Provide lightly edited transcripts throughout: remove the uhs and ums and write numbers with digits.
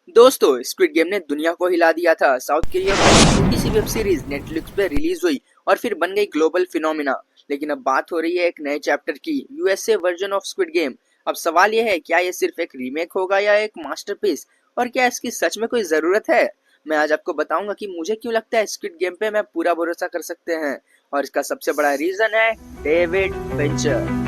दोस्तों, squid game ने दुनिया को हिला दिया था। साउथ कोरिया में छोटी सी वेब सीरीज नेटफ्लिक्स पे रिलीज हुई और फिर बन गई ग्लोबल फिनोमिना। लेकिन अब बात हो रही है एक नए चैप्टर की, USA version of squid game. अब सवाल यह है, क्या ये सिर्फ एक रीमेक होगा या एक मास्टरपीस, और क्या इसकी सच में कोई जरूरत है। मैं आज आपको बताऊंगा कि मुझे क्यों लगता है स्क्विड गेम पे मैं पूरा भरोसा कर सकते हैं, और इसका सबसे बड़ा रीजन है डेविड फिंचर।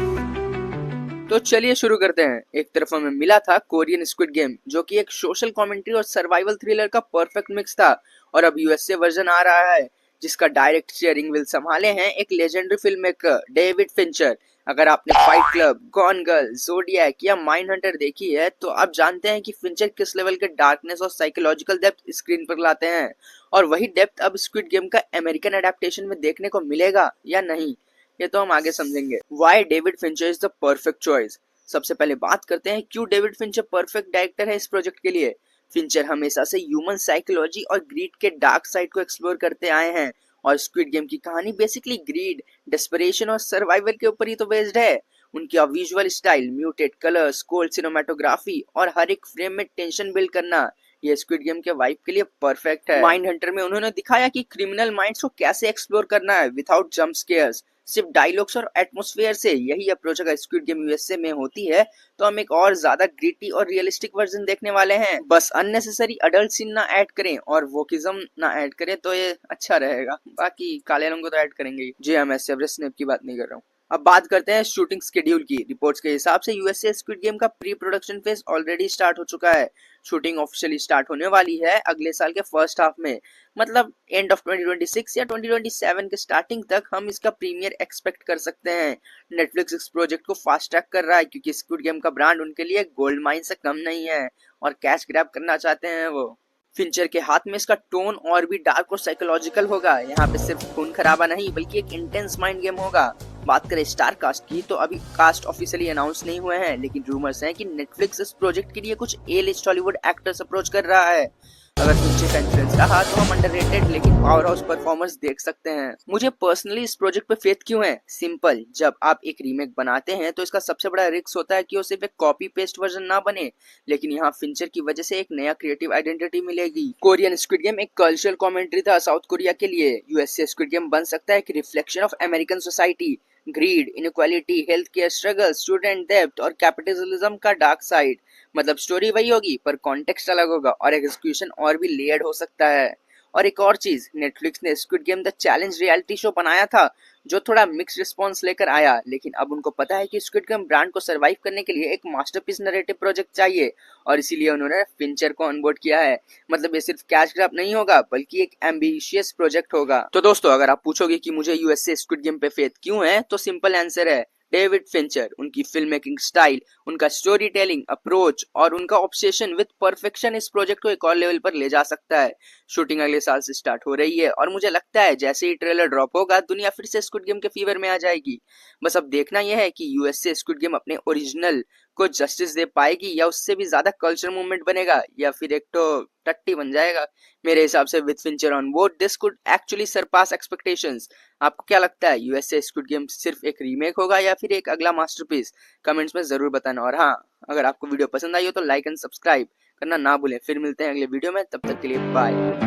तो चलिए शुरू करते हैं। एक तरफ हमें मिला था कोरियन स्क्विड गेम, जो कि एक सोशल कमेंट्री और सर्वाइवल थ्रिलर का परफेक्ट मिक्स था। और अब यूएसए वर्जन आ रहा है, जिसका डायरेक्ट स्टीयरिंग व्हील संभाले हैं एक legendary film maker David Fincher. अगर आपने fight club, gone girl, zodiac या माइंड हंटर देखी है, तो आप जानते हैं कि फिंचर किस लेवल के डार्कनेस और साइकोलॉजिकल डेप्थ स्क्रीन पर लाते हैं। और वही डेप्थ अब स्क्विड गेम का अमेरिकन एडेप्टेशन में देखने को मिलेगा या नहीं, ये तो हम आगे समझेंगे। Why David Fincher is the perfect choice. सबसे पहले बात करते हैं क्यों डेविड फिंचर परफेक्ट डायरेक्टर है इस प्रोजेक्ट के लिए। फिंचर हमेशा से ह्यूमन साइकोलॉजी और ग्रीड के डार्क साइड को एक्सप्लोर करते आए हैं, और स्क्विड गेम की कहानी बेसिकली ग्रीड, डेस्परेशन और सर्वाइवल के ऊपर ही तो बेस्ड है। उनकी visual style, muted colours, cold cinematography और हर एक फ्रेम में टेंशन बिल्ड करना, ये स्क्विड गेम के वाइब के लिए परफेक्ट है। माइंड हंटर में उन्होंने दिखाया कि क्रिमिनल माइंड्स को कैसे एक्सप्लोर करना है विदाउट जंप स्केयर्स, सिर्फ डायलॉग्स और एटमॉस्फेयर से। यही अप्रोच अगर स्क्विड गेम यूएसए में होती है, तो हम एक और ज्यादा ग्रिटी और रियलिस्टिक वर्जन देखने वाले हैं। बस अननेसेसरी अडल्ट सीन ना ऐड करें और वोकिज्म ना ऐड करें तो ये अच्छा रहेगा। बाकी काले रंग को तो ऐड करेंगे ही। जी हाँ, मैं सेवरस स्नेप की बात नहीं कर रहा हूँ। अब बात करते हैं शूटिंग शेड्यूल की। रिपोर्ट्स के हिसाब से यूएसए स्क्विड गेम का pre production phase already start हो चुका है। शूटिंग ऑफिशियली स्टार्ट होने वाली है अगले साल के फर्स्ट हाफ में, मतलब एंड ऑफ 2026 या 2027 के स्टार्टिंग तक हम इसका प्रीमियर एक्सपेक्ट कर सकते हैं। नेटफ्लिक्स इस प्रोजेक्ट को फास्ट ट्रैक कर रहा है, क्योंकि स्क्विड गेम का ब्रांड उनके लिए गोल्ड माइन से कम नहीं है और कैश ग्रैब करना चाहते हैं वो। फिंचर के हाथ में इसका टोन और भी डार्क और साइकोलॉजिकल होगा। यहाँ पे सिर्फ खून खराबा नहीं, बल्कि एक इंटेंस माइंड गेम होगा। बात करें स्टार कास्ट की, तो अभी कास्ट ऑफिशियली अनाउंस नहीं हुए हैं, लेकिन रूमर्स हैं कि नेटफ्लिक्स इस प्रोजेक्ट के लिए कुछ ए लिस्ट हॉलीवुड एक्टर्स अप्रोच कर रहा है। अगर फिंचर का इन्फ्लुएंस रहा तो हम अंडररेटेड लेकिन पावर हाउस परफॉर्मर्स देख सकते हैं। मुझे पर्सनली इस प्रोजेक्ट पे फेथ क्यों है? सिंपल, जब आप एक रीमेक बनाते हैं तो इसका सबसे बड़ा रिस्क होता है कि वो सिर्फ एक कॉपी पेस्ट वर्जन ना बने, लेकिन यहाँ फिंचर की वजह से एक नया क्रिएटिव आइडेंटिटी मिलेगी। कोरियन स्क्विड गेम एक कल्चरल कमेंट्री था साउथ कोरिया के लिए। यूएसए स्क्विड गेम बन सकता है एक reflection of American society, greed, inequality, health care struggle, student डेब्ट और कैपिटलिज्म का डार्क साइड। मतलब स्टोरी वही होगी पर कॉन्टेक्स्ट अलग होगा और एग्जीक्यूशन और भी लेयर्ड हो सकता है। और एक और चीज, नेटफ्लिक्स ने squid game the challenge reality show बनाया था, जो थोड़ा मिक्स रिस्पॉन्स लेकर आया, लेकिन अब उनको पता है कि स्क्विड गेम ब्रांड को सरवाइव करने के लिए एक मास्टरपीस नैरेटिव प्रोजेक्ट चाहिए, और इसीलिए उन्होंने फिंचर को ऑनबोर्ड किया है। मतलब ये सिर्फ कैश ग्रैब नहीं होगा, बल्कि एक एम्बिशियस प्रोजेक्ट होगा। तो दोस्तों, अगर आप पूछोगे कि मुझे यूएसए स्क्विड गेम पे फेथ क्यों है, तो सिंपल आंसर है डेविड फिंचर। उनकी फिल्म मेकिंग स्टाइल, उनका स्टोरी टेलिंग अप्रोच और उनका ऑब्सेशन विद परफेक्शन इस प्रोजेक्ट को एक और लेवल पर ले जा सकता है। शूटिंग अगले साल से स्टार्ट हो रही है, और मुझे लगता है जैसे ही ट्रेलर ड्रॉप होगा, दुनिया फिर से स्क्विड गेम के फीवर में आ जाएगी। बस अब देखना यह है कि यूएसए स्क्विड गेम अपने ओरिजिनल को जस्टिस दे पाएगी, या उससे भी ज्यादा कल्चर मूवमेंट बनेगा, या फिर एक तो टट्टी बन जाएगा। मेरे हिसाब से with Fincher on board, this could actually surpass expectations. आपको क्या लगता है, यूएसए स्क्विड गेम सिर्फ एक रीमेक होगा या फिर एक अगला मास्टरपीस? कमेंट्स में जरूर बताना। और हाँ, अगर आपको वीडियो पसंद आई हो तो लाइक एंड सब्सक्राइब करना ना भूलें। फिर मिलते हैं अगले वीडियो में, तब तक के लिए बाय।